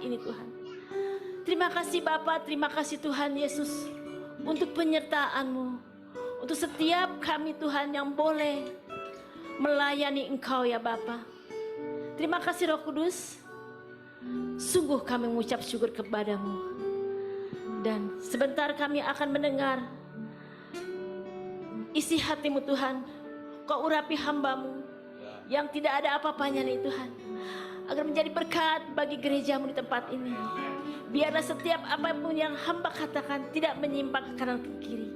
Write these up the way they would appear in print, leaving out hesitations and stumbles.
ini Tuhan. Terima kasih Bapa, terima kasih Tuhan Yesus untuk penyertaan-Mu, untuk setiap kami Tuhan yang boleh melayani Engkau ya Bapa. Terima kasih Roh Kudus, sungguh kami mengucap syukur kepada-Mu. Dan sebentar kami akan mendengar isi hati-Mu Tuhan. Kau urapi hamba-Mu yang tidak ada apa-apanya nih Tuhan, agar menjadi berkat bagi gereja-Mu di tempat ini. Biarlah setiap apapun yang hamba katakan tidak menyimpang ke kanan ke kiri,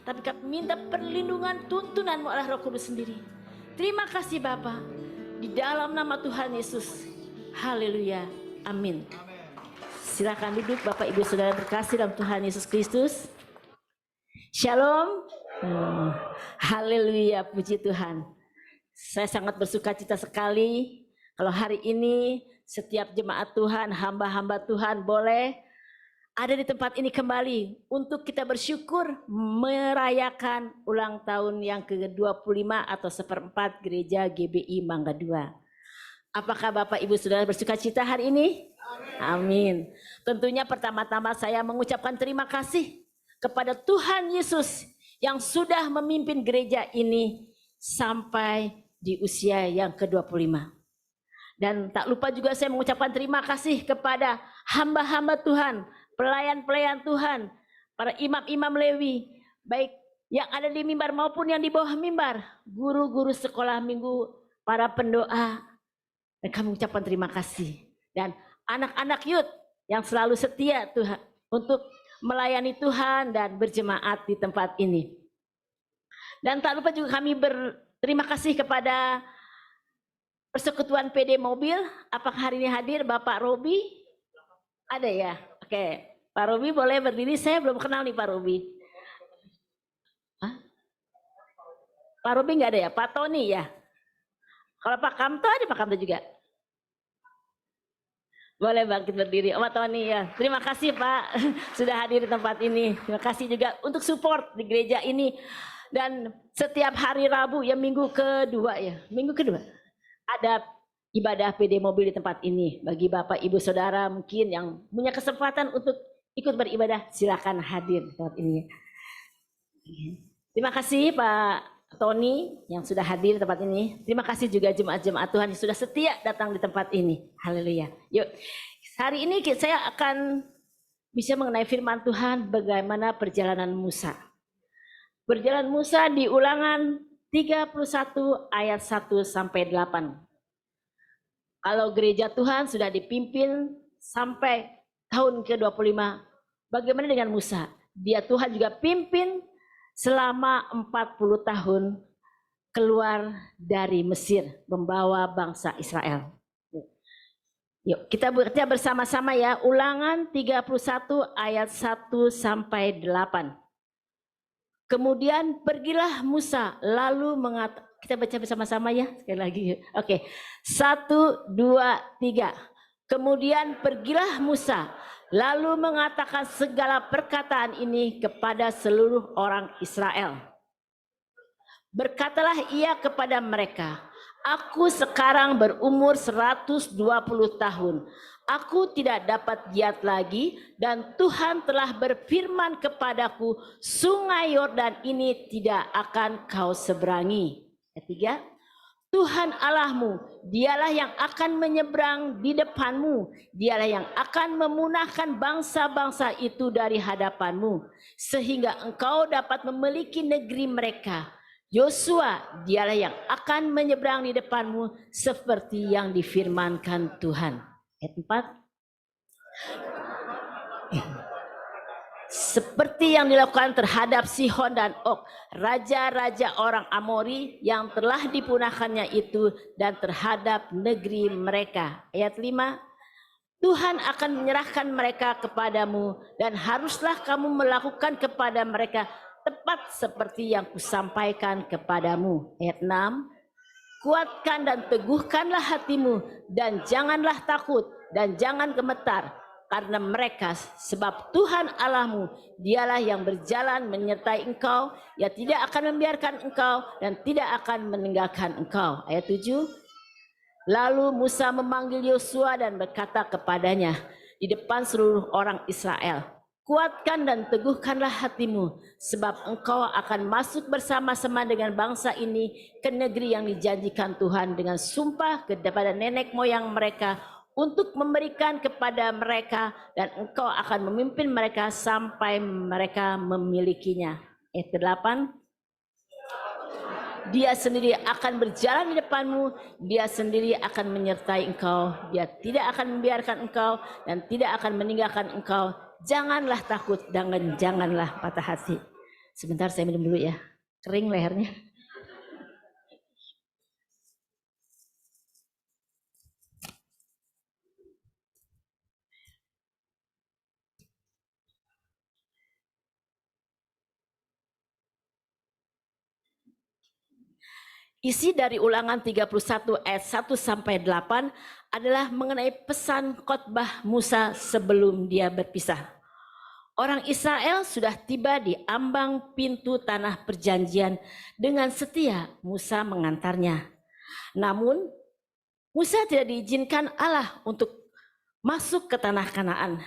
tapi kami minta perlindungan tuntunan-Mu oleh Roh Kudus sendiri. Terima kasih Bapa, di dalam nama Tuhan Yesus. Haleluya, amin. Silakan duduk Bapak Ibu Saudara terkasih dalam Tuhan Yesus Kristus. Shalom. Haleluya, puji Tuhan. Saya sangat bersuka cita sekali kalau hari ini setiap jemaat Tuhan, hamba-hamba Tuhan boleh ada di tempat ini kembali untuk kita bersyukur merayakan ulang tahun yang ke-25 atau seperempat gereja GBI Mangga 2. Apakah Bapak Ibu Saudara bersuka cita hari ini? Amin. Tentunya pertama-tama saya mengucapkan terima kasih kepada Tuhan Yesus yang sudah memimpin gereja ini sampai di usia yang ke-25. Dan tak lupa juga saya mengucapkan terima kasih kepada hamba-hamba Tuhan, pelayan-pelayan Tuhan, para imam-imam Lewi, baik yang ada di mimbar maupun yang di bawah mimbar, guru-guru sekolah minggu, para pendoa. Dan kami mengucapkan terima kasih. Dan anak-anak youth yang selalu setia Tuhan untuk melayani Tuhan dan berjemaat di tempat ini. Dan tak lupa juga kami berterima kasih kepada Persekutuan PD Mobil. Apakah hari ini hadir Bapak Robi? Ada ya? Oke, Pak Robi boleh berdiri. Saya belum kenal nih Pak Robi. Hah? Pak Robi nggak ada ya? Pak Tony ya? Kalau Pak Kamto ada Pak Kamto juga? Boleh bangkit berdiri. Oh, Pak Tony ya. Terima kasih Pak sudah hadir di tempat ini. Terima kasih juga untuk support di gereja ini. Dan setiap hari Rabu ya, minggu kedua ya. Minggu kedua ada ibadah PD Mobil di tempat ini. Bagi Bapak Ibu Saudara mungkin yang punya kesempatan untuk ikut beribadah, silakan hadir di tempat ini. Terima kasih Pak Tony yang sudah hadir di tempat ini. Terima kasih juga jemaat-jemaat Tuhan yang sudah setia datang di tempat ini. Haleluya. Yuk, hari ini saya akan bisa mengenai firman Tuhan bagaimana perjalanan Musa. Perjalanan Musa di Ulangan 31 ayat 1 sampai 8. Kalau gereja Tuhan sudah dipimpin sampai tahun ke-25, bagaimana dengan Musa? Dia Tuhan juga pimpin selama 40 tahun keluar dari Mesir, membawa bangsa Israel. Yuk kita baca bersama-sama ya, Ulangan 31 ayat 1 sampai 8. Kemudian pergilah Musa lalu kita baca bersama-sama ya sekali lagi. Oke. 1, 2, 3. Kemudian pergilah Musa lalu mengatakan segala perkataan ini kepada seluruh orang Israel. Berkatalah ia kepada mereka, aku sekarang berumur 120 tahun. Aku tidak dapat giat lagi dan Tuhan telah berfirman kepadaku, sungai Yordan ini tidak akan kau seberangi. Ketiga, Tuhan Allahmu, dialah yang akan menyeberang di depanmu, dialah yang akan memunahkan bangsa-bangsa itu dari hadapanmu, sehingga engkau dapat memiliki negeri mereka. Yosua, dialah yang akan menyeberang di depanmu seperti yang difirmankan Tuhan. Ayat 4. Seperti yang dilakukan terhadap Sihon dan Og, raja-raja orang Amori yang telah dipunahkannya itu, dan terhadap negeri mereka. Ayat 5. Tuhan akan menyerahkan mereka kepadamu dan haruslah kamu melakukan kepada mereka tepat seperti yang kusampaikan kepadamu. Ayat 6. Kuatkan dan teguhkanlah hatimu dan janganlah takut dan jangan gemetar karena mereka, sebab Tuhan Allahmu dialah yang berjalan menyertai engkau, ia tidak akan membiarkan engkau dan tidak akan meninggalkan engkau. Ayat 7. Lalu Musa memanggil Yosua dan berkata kepadanya, di depan seluruh orang Israel. Kuatkan dan teguhkanlah hatimu, sebab engkau akan masuk bersama-sama dengan bangsa ini ke negeri yang dijanjikan Tuhan dengan sumpah kepada nenek moyang mereka untuk memberikan kepada mereka, dan engkau akan memimpin mereka sampai mereka memilikinya. Ayat ke-8. Dia sendiri akan berjalan di depanmu, dia sendiri akan menyertai engkau, dia tidak akan membiarkan engkau dan tidak akan meninggalkan engkau. Janganlah takut dan janganlah patah hati. Sebentar saya minum dulu ya, kering lehernya. Isi dari Ulangan 31 ayat 1 sampai 8 adalah mengenai pesan khotbah Musa sebelum dia berpisah. Orang Israel sudah tiba di ambang pintu tanah perjanjian, dengan setia Musa mengantarnya. Namun Musa tidak diizinkan Allah untuk masuk ke tanah Kanaan,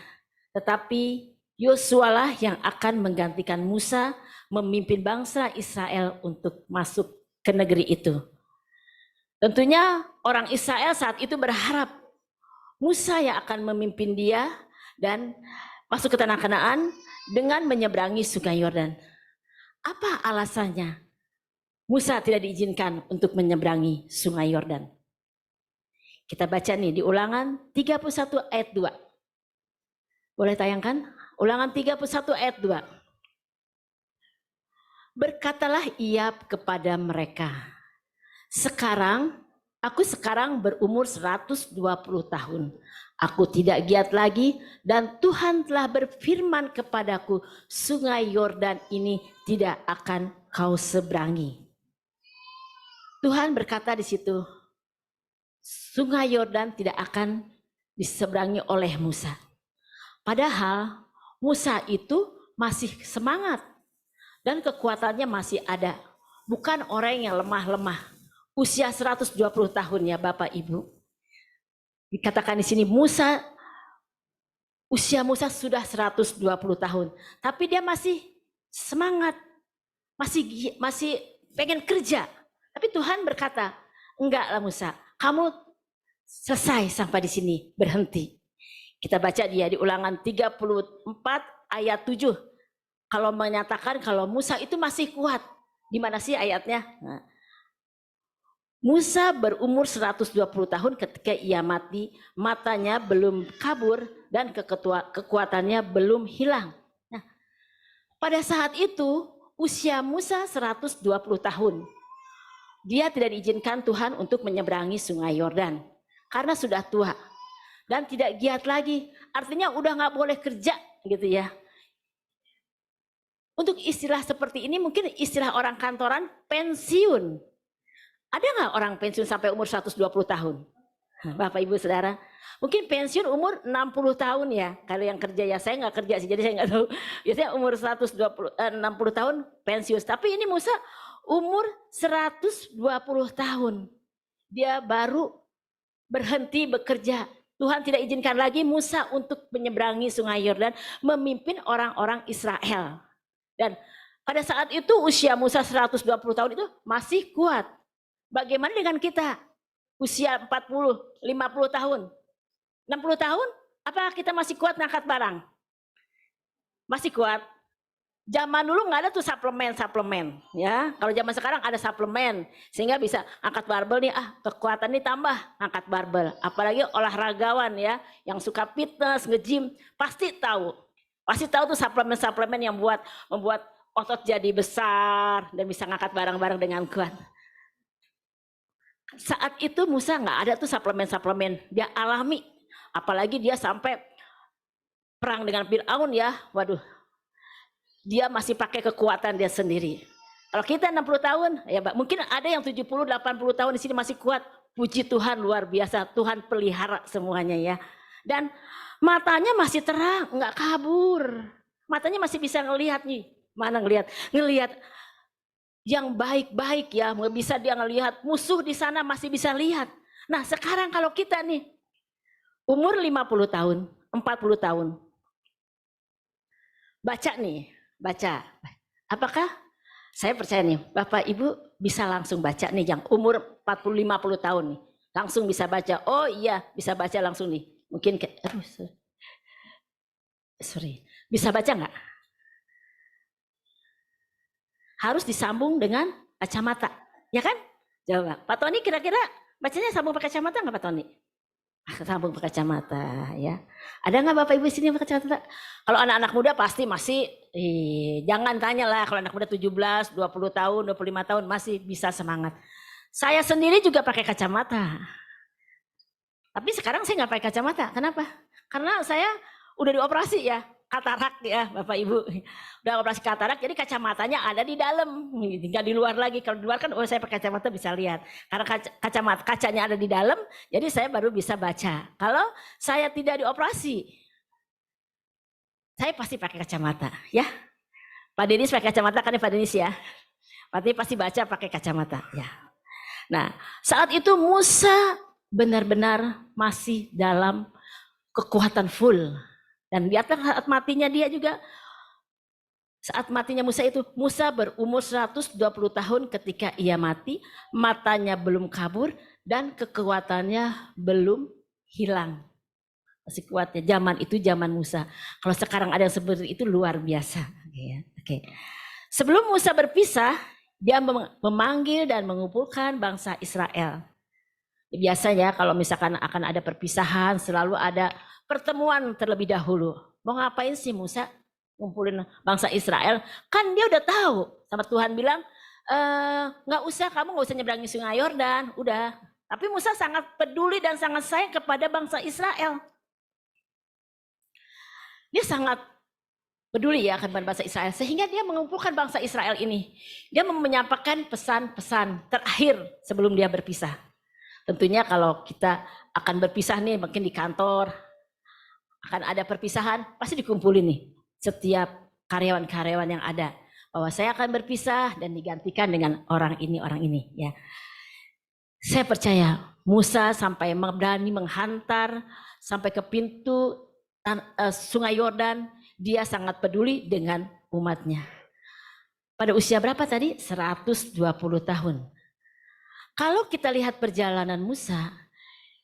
tetapi Yosua lah yang akan menggantikan Musa memimpin bangsa Israel untuk masuk ke negeri itu. Tentunya orang Israel saat itu berharap Musa yang akan memimpin dia dan masuk ke tanah Kanaan dengan menyeberangi sungai Yordan. Apa alasannya Musa tidak diizinkan untuk menyeberangi sungai Yordan? Kita baca nih di Ulangan 31 ayat 2. Boleh tayangkan? Ulangan 31 ayat 2. Berkatalah ia kepada mereka, aku sekarang berumur 120 tahun. Aku tidak giat lagi, dan Tuhan telah berfirman kepadaku, sungai Yordan ini tidak akan kau seberangi. Tuhan berkata di situ, sungai Yordan tidak akan diseberangi oleh Musa. Padahal Musa itu masih semangat dan kekuatannya masih ada. Bukan orang yang lemah-lemah. Usia 120 tahun ya Bapak Ibu. Dikatakan di sini usia Musa sudah 120 tahun, tapi dia masih semangat, masih pengen kerja. Tapi Tuhan berkata, enggaklah Musa, kamu selesai sampai di sini, berhenti. Kita baca dia di Ulangan 34 ayat 7. Kalau menyatakan kalau Musa itu masih kuat, di mana sih ayatnya? Nah, Musa berumur 120 tahun ketika ia mati, matanya belum kabur dan kekuatannya belum hilang. Nah, pada saat itu usia Musa 120 tahun. Dia tidak diizinkan Tuhan untuk menyeberangi sungai Yordan karena sudah tua dan tidak giat lagi. Artinya udah nggak boleh kerja gitu ya. Untuk istilah seperti ini mungkin istilah orang kantoran pensiun. Ada nggak orang pensiun sampai umur 120 tahun? Bapak Ibu Saudara, mungkin pensiun umur 60 tahun ya. Kalau yang kerja ya, saya nggak kerja sih, jadi saya nggak tahu. Biasanya umur 60 tahun pensiun. Tapi ini Musa umur 120 tahun. Dia baru berhenti bekerja. Tuhan tidak izinkan lagi Musa untuk menyeberangi sungai Yordan, memimpin orang-orang Israel. Dan pada saat itu usia Musa 120 tahun itu masih kuat. Bagaimana dengan kita? Usia 40, 50 tahun, 60 tahun, apa kita masih kuat ngangkat barang? Masih kuat. Zaman dulu nggak ada tuh suplemen, ya. Kalau zaman sekarang ada suplemen, sehingga bisa angkat barbel nih, kekuatan nih tambah angkat barbel. Apalagi olahragawan ya, yang suka fitness, nge-gym, pasti tahu tuh suplemen yang membuat otot jadi besar dan bisa ngangkat barang-barang dengan kuat. Saat itu Musa nggak ada tuh suplemen, dia alami. Apalagi dia sampai perang dengan Fir'aun ya, waduh. Dia masih pakai kekuatan dia sendiri. Kalau kita 60 tahun, ya mungkin ada yang 70, 80 tahun di sini masih kuat. Puji Tuhan luar biasa, Tuhan pelihara semuanya ya. Dan matanya masih terang, nggak kabur. Matanya masih bisa ngelihat nih. Mana ngelihat yang baik-baik ya, bisa dia ngelihat musuh di sana masih bisa lihat. Nah sekarang kalau kita nih umur 50 tahun, 40 tahun. Baca nih, baca. Apakah saya percaya nih, Bapak Ibu bisa langsung baca nih yang umur 40-50 tahun nih. Langsung bisa baca. Oh iya, bisa baca langsung nih. Mungkin sorry. Bisa baca nggak? Harus disambung dengan kacamata, ya kan? Coba, Pak Tony kira-kira bacanya sambung pakai kacamata nggak Pak Tony? Sambung pakai kacamata, ya. Ada nggak Bapak Ibu sini yang pakai kacamata? Kalau anak-anak muda pasti masih, jangan tanya lah kalau anak muda 17, 20 tahun, 25 tahun masih bisa semangat. Saya sendiri juga pakai kacamata. Tapi sekarang saya nggak pakai kacamata. Kenapa? Karena saya udah dioperasi ya, katarak ya Bapak Ibu. Udah operasi katarak, jadi kacamatanya ada di dalam, nggak di luar lagi. Kalau di luar kan, oh saya pakai kacamata bisa lihat. Karena kacanya ada di dalam, jadi saya baru bisa baca. Kalau saya tidak dioperasi, saya pasti pakai kacamata, ya. Pak Denis pakai kacamata kan ya Pak Denis ya. Pak Denis pasti baca pakai kacamata, ya. Nah, saat itu Musa benar-benar masih dalam kekuatan full. Dan di atas saat matinya dia juga, saat matinya Musa itu, Musa berumur 120 tahun ketika ia mati, matanya belum kabur dan kekuatannya belum hilang. Masih kuatnya, zaman itu zaman Musa. Kalau sekarang ada yang seperti itu luar biasa. Oke. Sebelum Musa berpisah, dia memanggil dan mengumpulkan bangsa Israel. Biasanya kalau misalkan akan ada perpisahan, selalu ada pertemuan terlebih dahulu. Mau ngapain sih Musa ngumpulin bangsa Israel? Kan dia udah tahu, sama Tuhan bilang, nggak usah, kamu nggak usah nyeberangi sungai Yordan, udah. Tapi Musa sangat peduli dan sangat sayang kepada bangsa Israel. Dia sangat peduli ya kepada bangsa Israel, sehingga dia mengumpulkan bangsa Israel ini. Dia menyampaikan pesan-pesan terakhir sebelum dia berpisah. Tentunya kalau kita akan berpisah nih, mungkin di kantor akan ada perpisahan, pasti dikumpulin nih setiap karyawan-karyawan yang ada, bahwa saya akan berpisah dan digantikan dengan orang ini ya. Saya percaya Musa sampai berani menghantar sampai ke pintu sungai Yordan, dia sangat peduli dengan umatnya. Pada usia berapa tadi? 120 tahun. Kalau kita lihat perjalanan Musa,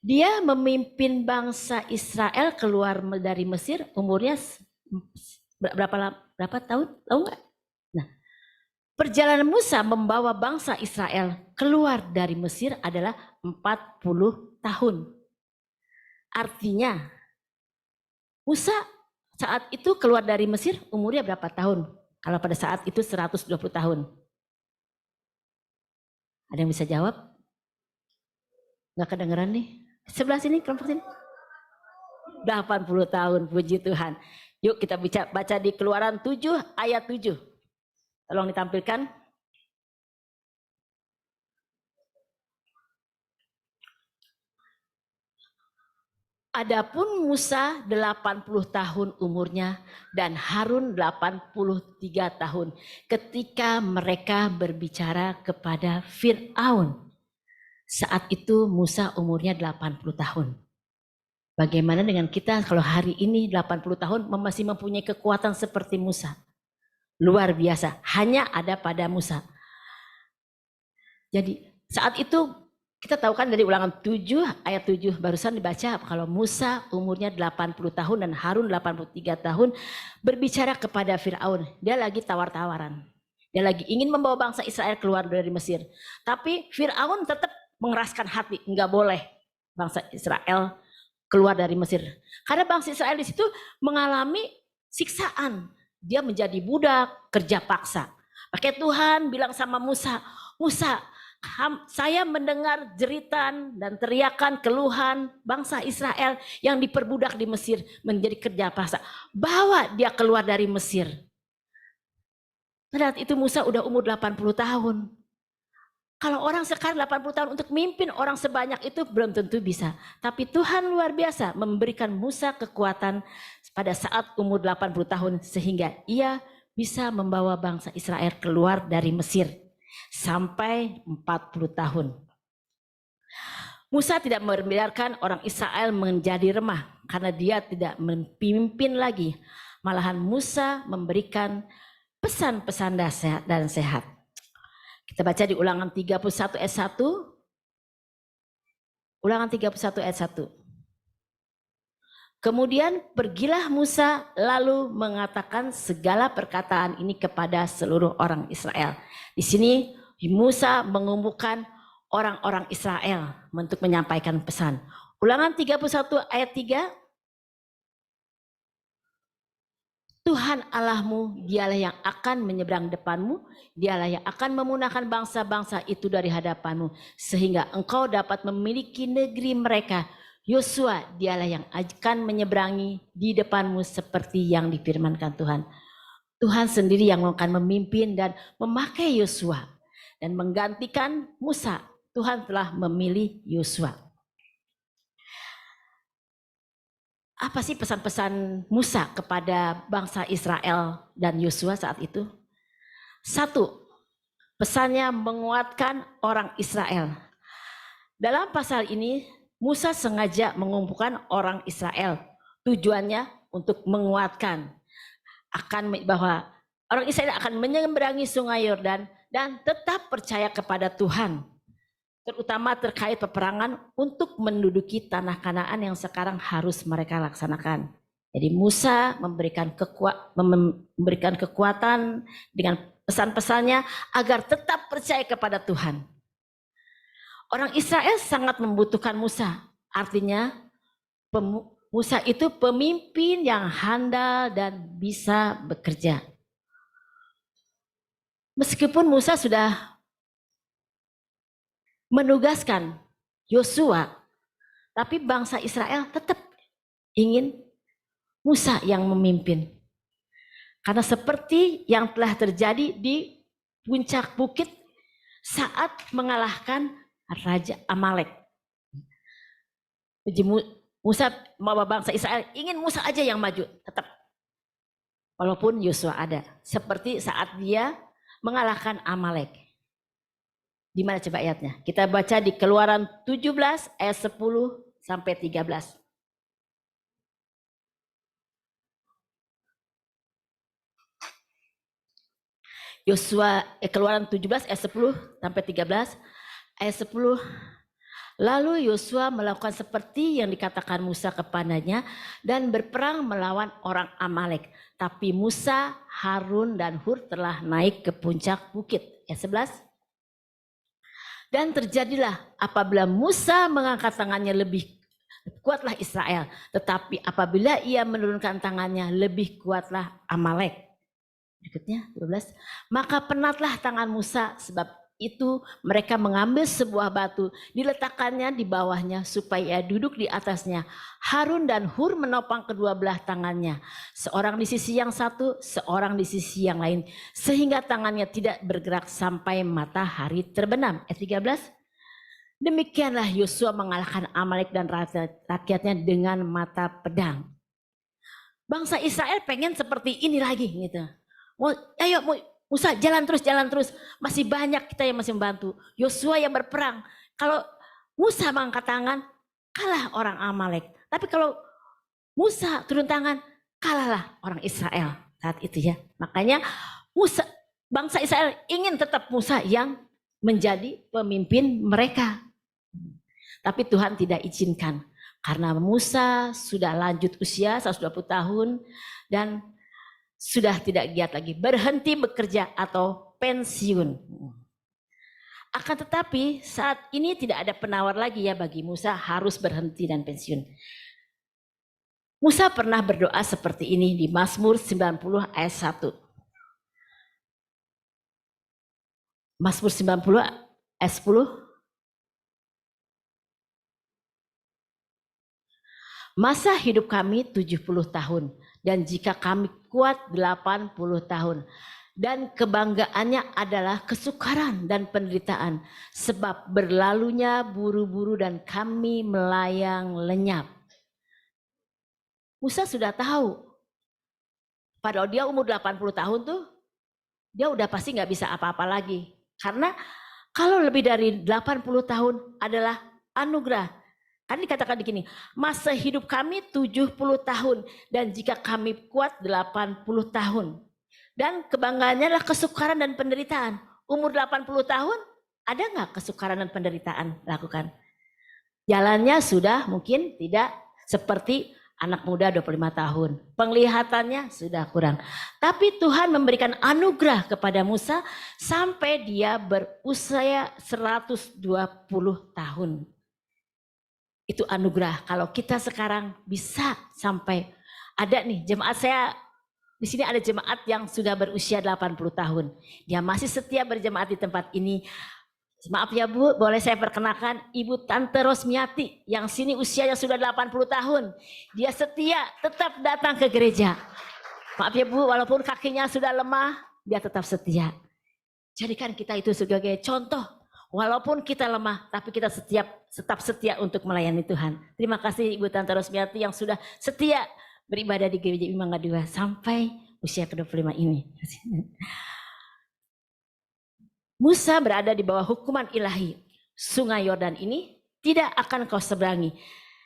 dia memimpin bangsa Israel keluar dari Mesir umurnya berapa tahun? Tahu nggak? Nah, perjalanan Musa membawa bangsa Israel keluar dari Mesir adalah 40 tahun. Artinya, Musa saat itu keluar dari Mesir umurnya berapa tahun? Kalau pada saat itu 120 tahun. Ada yang bisa jawab? Nggak kedengeran nih. Sebelah sini, kelompok sini. 80 tahun, puji Tuhan. Yuk kita baca di Keluaran 7 ayat 7. Tolong ditampilkan. Adapun Musa 80 tahun umurnya dan Harun 83 tahun ketika mereka berbicara kepada Fir'aun. Saat itu Musa umurnya 80 tahun. Bagaimana dengan kita kalau hari ini 80 tahun masih mempunyai kekuatan seperti Musa? Luar biasa, hanya ada pada Musa. Jadi saat itu kita tahu kan dari Ulangan 7 ayat 7 barusan dibaca kalau Musa umurnya 80 tahun dan Harun 83 tahun berbicara kepada Fir'aun. Dia lagi tawar-tawaran. Dia lagi ingin membawa bangsa Israel keluar dari Mesir. Tapi Fir'aun tetap mengeraskan hati, enggak boleh bangsa Israel keluar dari Mesir. Karena bangsa Israel di situ mengalami siksaan. Dia menjadi budak, kerja paksa. Pakai Tuhan bilang sama Musa, Musa, saya mendengar jeritan dan teriakan keluhan bangsa Israel yang diperbudak di Mesir menjadi kerja paksa. Bawa dia keluar dari Mesir. Saat itu Musa udah umur 80 tahun. Kalau orang sekarang 80 tahun untuk mimpin orang sebanyak itu belum tentu bisa. Tapi Tuhan luar biasa memberikan Musa kekuatan pada saat umur 80 tahun sehingga ia bisa membawa bangsa Israel keluar dari Mesir sampai 40 tahun. Musa tidak membiarkan orang Israel menjadi remah karena dia tidak memimpin lagi. Malahan Musa memberikan pesan-pesan nasihat dan sehat. Kita baca di Ulangan 31 ayat 1. Ulangan 31 ayat 1. Kemudian pergilah Musa lalu mengatakan segala perkataan ini kepada seluruh orang Israel. Di sini Musa mengumpulkan orang-orang Israel untuk menyampaikan pesan. Ulangan 31 ayat 3. Tuhan Allahmu, dialah yang akan menyeberang depanmu, dialah yang akan memunahkan bangsa-bangsa itu dari hadapanmu, sehingga engkau dapat memiliki negeri mereka. Yosua, dialah yang akan menyeberangi di depanmu seperti yang difirmankan Tuhan. Tuhan sendiri yang akan memimpin dan memakai Yosua dan menggantikan Musa. Tuhan telah memilih Yosua. Apa sih pesan-pesan Musa kepada bangsa Israel dan Yosua saat itu? 1, pesannya menguatkan orang Israel. Dalam pasal ini, Musa sengaja mengumpulkan orang Israel. Tujuannya untuk menguatkan bahwa orang Israel akan menyeberangi sungai Yordan dan tetap percaya kepada Tuhan. Terutama terkait peperangan untuk menduduki tanah Kanaan yang sekarang harus mereka laksanakan. Jadi Musa memberikan kekuatan dengan pesan-pesannya agar tetap percaya kepada Tuhan. Orang Israel sangat membutuhkan Musa. Artinya Musa itu pemimpin yang handal dan bisa bekerja. Meskipun Musa sudah menugaskan Yosua, tapi bangsa Israel tetap ingin Musa yang memimpin. Karena seperti yang telah terjadi di puncak bukit saat mengalahkan Raja Amalek. Musa, bangsa Israel ingin Musa aja yang maju, tetap. Walaupun Yosua ada. Seperti saat dia mengalahkan Amalek. Di mana coba ayatnya? Kita baca di Keluaran 17 ayat 10 sampai 13. Keluaran 17 ayat 10 sampai 13. Ayat 10. Lalu Yosua melakukan seperti yang dikatakan Musa kepadanya dan berperang melawan orang Amalek. Tapi Musa, Harun dan Hur telah naik ke puncak bukit. Ayat 11. Dan terjadilah apabila Musa mengangkat tangannya lebih kuatlah Israel. Tetapi apabila ia menurunkan tangannya lebih kuatlah Amalek. Berikutnya 12. Maka penatlah tangan Musa sebab itu mereka mengambil sebuah batu, diletakkannya di bawahnya supaya duduk di atasnya. Harun dan Hur menopang kedua belah tangannya, seorang di sisi yang satu, seorang di sisi yang lain, sehingga tangannya tidak bergerak sampai matahari terbenam. Ayat 13. Demikianlah Yosua mengalahkan Amalek dan rakyatnya dengan mata pedang. Bangsa Israel pengen seperti ini lagi gitu. Ayo Musa jalan terus, masih banyak kita yang masih membantu. Yosua yang berperang. Kalau Musa mengangkat tangan, kalah orang Amalek. Tapi kalau Musa turun tangan, kalahlah orang Israel saat itu ya. Makanya bangsa Israel ingin tetap Musa yang menjadi pemimpin mereka. Tapi Tuhan tidak izinkan. Karena Musa sudah lanjut usia 120 tahun dan sudah tidak giat lagi, berhenti bekerja atau pensiun. Akan tetapi saat ini tidak ada penawar lagi ya bagi Musa harus berhenti dan pensiun. Musa pernah berdoa seperti ini di Mazmur 90 ayat 1. Mazmur 90 ayat 10. Masa hidup kami 70 tahun dan jika kami kuat 80 tahun. Dan kebanggaannya adalah kesukaran dan penderitaan sebab berlalunya buru-buru dan kami melayang lenyap. Musa sudah tahu padahal dia umur 80 tahun tuh dia udah pasti gak bisa apa-apa lagi. Karena kalau lebih dari 80 tahun adalah anugerah. Kan dikatakan begini, masa hidup kami 70 tahun dan jika kami kuat 80 tahun. Dan kebanggaannya adalah kesukaran dan penderitaan. Umur 80 tahun, ada nggak kesukaran dan penderitaan lakukan? Jalannya sudah mungkin tidak seperti anak muda 25 tahun. Penglihatannya sudah kurang. Tapi Tuhan memberikan anugerah kepada Musa sampai dia berusia 120 tahun. Itu anugerah. Kalau kita sekarang bisa sampai, ada nih jemaat saya, di sini ada jemaat yang sudah berusia 80 tahun. Dia masih setia berjemaat di tempat ini. Maaf ya Bu, boleh saya perkenalkan Ibu Tante Rosmiati yang sini usianya sudah 80 tahun. Dia setia tetap datang ke gereja. Maaf ya Bu, walaupun kakinya sudah lemah, dia tetap setia. Jadikan kita itu sebagai contoh. Walaupun kita lemah, tapi kita tetap setia untuk melayani Tuhan. Terima kasih Ibu Tante Rosmiati yang sudah setia beribadah di gereja Mangga 2 sampai usia ke-25 ini. Musa berada di bawah hukuman ilahi. Sungai Yordan ini tidak akan kau seberangi.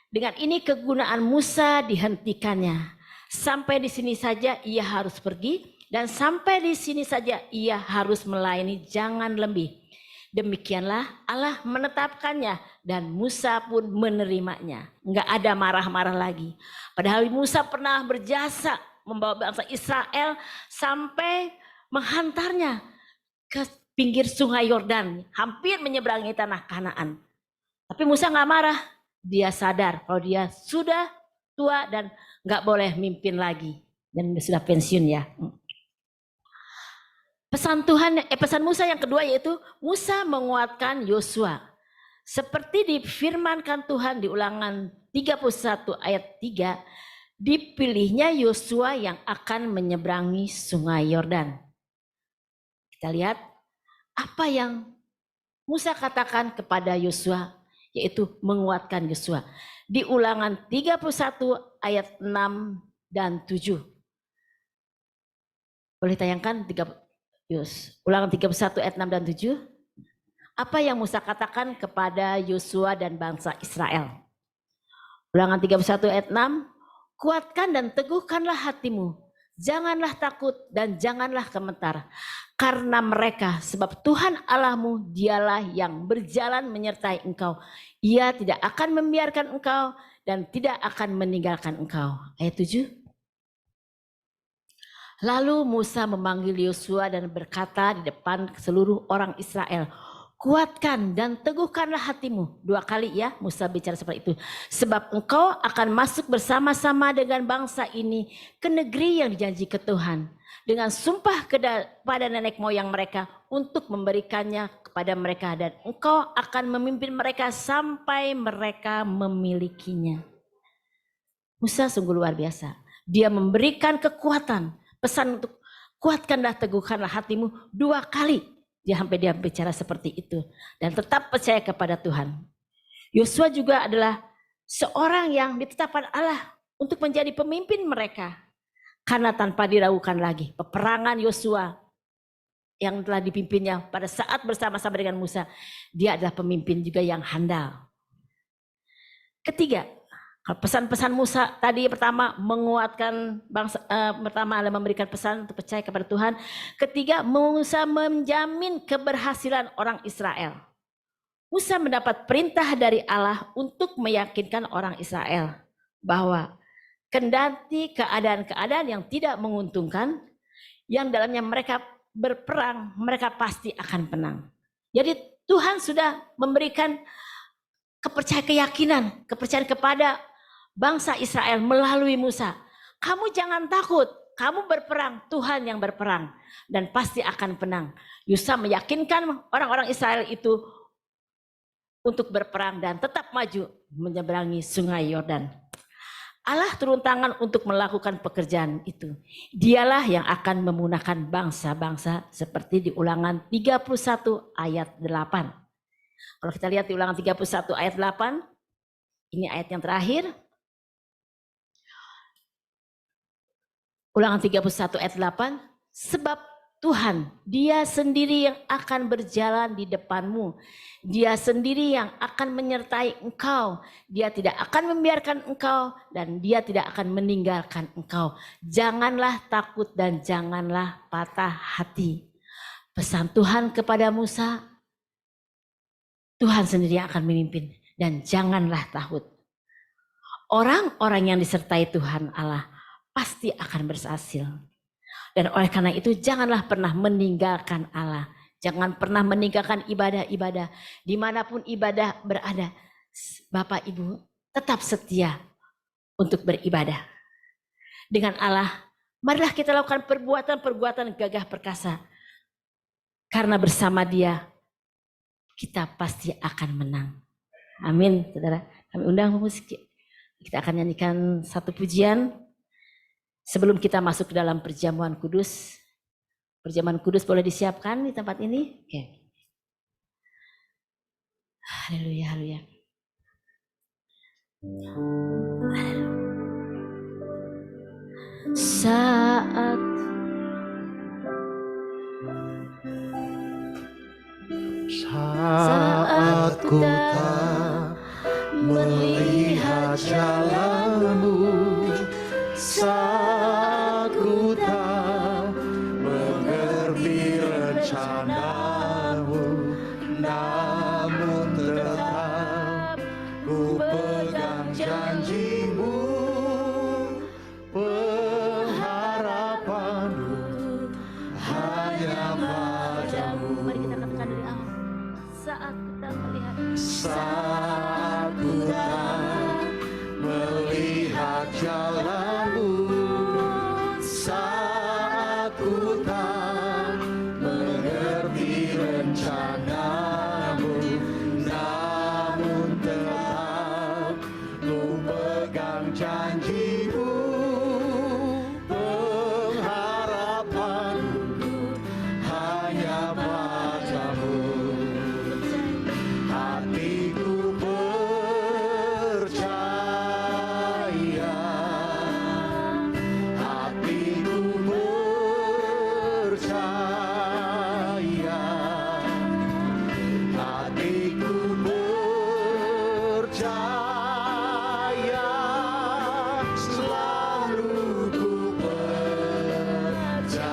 Dengan ini kegunaan Musa dihentikannya. Sampai di sini saja ia harus pergi dan sampai di sini saja ia harus melayani, jangan lebih. Demikianlah Allah menetapkannya dan Musa pun menerimanya. Enggak ada marah-marah lagi. Padahal Musa pernah berjasa membawa bangsa Israel sampai menghantarnya ke pinggir sungai Yordan, hampir menyeberangi tanah Kanaan. Tapi Musa nggak marah, dia sadar kalau dia sudah tua dan nggak boleh mimpin lagi dan sudah pensiun ya. Pesan Musa yang kedua yaitu Musa menguatkan Yosua. Seperti difirmankan Tuhan di Ulangan 31 ayat 3, dipilihnya Yosua yang akan menyeberangi sungai Yordan. Kita lihat apa yang Musa katakan kepada Yosua, yaitu menguatkan Yosua. Di Ulangan 31 ayat 6 dan 7. Boleh tayangkan Ulangan 31 ayat 6 dan 7. Apa yang Musa katakan kepada Yosua dan bangsa Israel? Ulangan 31 ayat 6. Kuatkan dan teguhkanlah hatimu. Janganlah takut dan janganlah gemetar. Karena mereka, sebab Tuhan Allahmu dialah yang berjalan menyertai engkau. Ia tidak akan membiarkan engkau dan tidak akan meninggalkan engkau. Ayat 7. Lalu Musa memanggil Yosua dan berkata di depan seluruh orang Israel, kuatkan dan teguhkanlah hatimu. 2 kali ya Musa bicara seperti itu. Sebab engkau akan masuk bersama-sama dengan bangsa ini ke negeri yang dijanjikan Tuhan. Dengan sumpah kepada nenek moyang mereka untuk memberikannya kepada mereka. Dan engkau akan memimpin mereka sampai mereka memilikinya. Musa sungguh luar biasa. Dia memberikan kekuatan. Pesan untuk kuatkanlah, teguhkanlah hatimu 2 kali. Dia bicara seperti itu. Dan tetap percaya kepada Tuhan. Yosua juga adalah seorang yang ditetapkan Allah untuk menjadi pemimpin mereka. Karena tanpa diragukan lagi, peperangan Yosua yang telah dipimpinnya pada saat bersama-sama dengan Musa, dia adalah pemimpin juga yang handal. Ketiga, pesan-pesan Musa tadi pertama menguatkan bangsa, pertama adalah memberikan pesan untuk percaya kepada Tuhan. Ketiga, Musa menjamin keberhasilan orang Israel. Musa mendapat perintah dari Allah untuk meyakinkan orang Israel bahwa kendati keadaan-keadaan yang tidak menguntungkan, yang dalamnya mereka berperang, mereka pasti akan menang. Jadi Tuhan sudah memberikan kepercayaan kepada bangsa Israel melalui Musa. Kamu jangan takut, kamu berperang, Tuhan yang berperang dan pasti akan menang. Musa meyakinkan orang-orang Israel itu untuk berperang dan tetap maju menyeberangi sungai Yordan. Allah turun tangan untuk melakukan pekerjaan itu. Dialah yang akan memunahkan bangsa-bangsa seperti di Ulangan 31 ayat 8. Kalau kita lihat di Ulangan 31 ayat 8, ini ayat yang terakhir. Ulangan 31 ayat 8, sebab Tuhan, Dia sendiri yang akan berjalan di depanmu. Dia sendiri yang akan menyertai engkau. Dia tidak akan membiarkan engkau dan Dia tidak akan meninggalkan engkau. Janganlah takut dan janganlah patah hati. Pesan Tuhan kepada Musa, Tuhan sendiri yang akan memimpin dan janganlah takut. Orang-orang yang disertai Tuhan Allah pasti akan berhasil. Dan oleh karena itu janganlah pernah meninggalkan Allah. Jangan pernah meninggalkan ibadah-ibadah. Dimanapun ibadah berada, Bapak Ibu tetap setia untuk beribadah. Dengan Allah, marilah kita lakukan perbuatan-perbuatan gagah perkasa. Karena bersama Dia, kita pasti akan menang. Amin, saudara. Kami undang musik. Kita akan nyanyikan satu pujian. Sebelum kita masuk ke dalam perjamuan kudus. Perjamuan kudus boleh disiapkan di tempat ini? Oke. Haleluya, haleluya. Saat ku tak melihat jalanmu, saat ku tak mengerti rencanamu, namun tetap ku pegang janjimu, pengharapanmu hanya padamu. Mari kita katakan dari awal. Saat kita melihat, saat ku tak melihat jalanmu, saat ku tak mengerti rencanamu, namun tetap ku pegang janjimu, pengharapanku hanya padamu. Hatiku percaya, hatiku percaya, hatiku percaya, selalu ku percaya.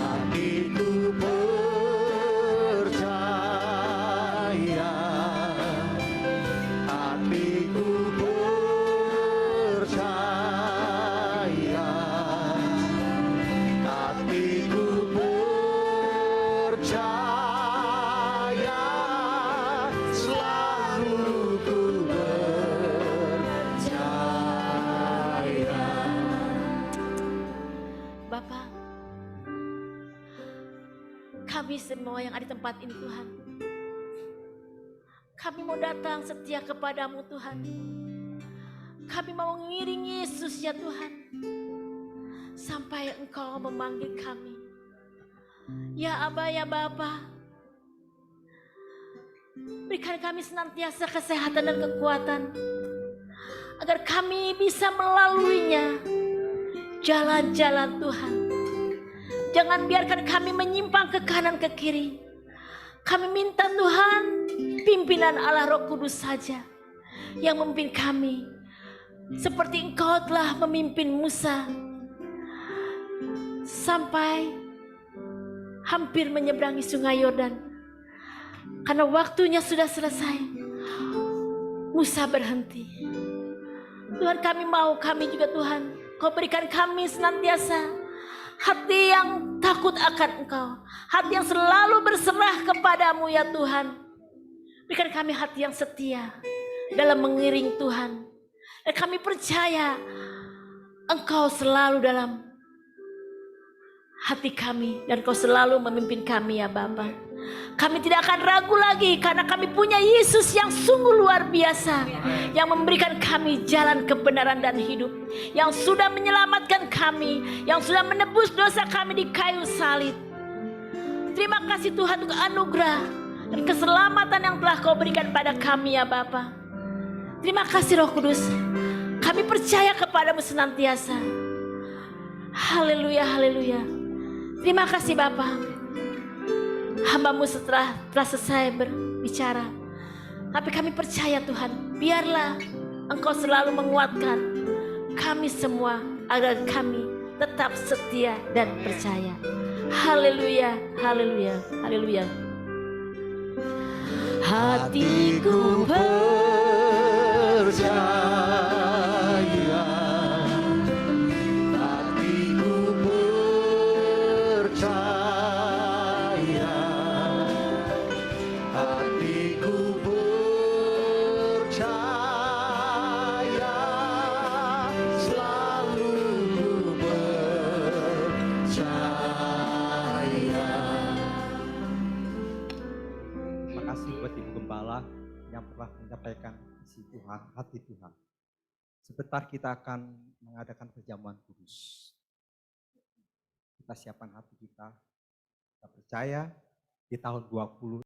Hatiku percaya, hatiku percaya, hatiku percaya, selalu ku percaya. Bapak, kami semua yang ada di tempat ini Tuhan, kami mau datang setia kepadamu Tuhan. Kami mau mengiring Yesus ya Tuhan, sampai Engkau memanggil kami. Ya Aba, ya Bapa, berikan kami senantiasa kesehatan dan kekuatan, agar kami bisa melaluinya jalan-jalan Tuhan. Jangan biarkan kami menyimpang ke kanan ke kiri. Kami minta Tuhan, pimpinan Allah Roh Kudus saja yang memimpin kami, seperti Engkau telah memimpin Musa sampai hampir menyeberangi sungai Yordan. Karena waktunya sudah selesai, Musa berhenti. Tuhan, kami mau, kami juga Tuhan, Kau berikan kami senantiasa hati yang takut akan Engkau, hati yang selalu berserah kepadamu ya Tuhan. Berikan kami hati yang setia dalam mengiring Tuhan. Dan kami percaya Engkau selalu dalam hati kami, dan Engkau selalu memimpin kami ya Bapa. Kami tidak akan ragu lagi karena kami punya Yesus yang sungguh luar biasa, yang memberikan kami jalan kebenaran dan hidup, yang sudah menyelamatkan kami, yang sudah menebus dosa kami di kayu salib. Terima kasih Tuhan untuk anugerah dan keselamatan yang telah Kau berikan pada kami ya Bapa. Terima kasih Roh Kudus. Kami percaya kepadamu senantiasa. Haleluya, haleluya. Terima kasih Bapa. Hamba-Mu telah selesai berbicara. Tapi kami percaya Tuhan, biarlah Engkau selalu menguatkan kami semua agar kami tetap setia dan percaya. Haleluya, haleluya, haleluya. Hatiku percaya, hatiku percaya, hatiku percaya, selalu percaya. Terima kasih buat Ibu Gembala yang telah menyampaikan isi Tuhan, hati Tuhan. Sebentar kita akan mengadakan perjamuan kudus. Kita siapkan hati kita. Kita percaya di tahun 20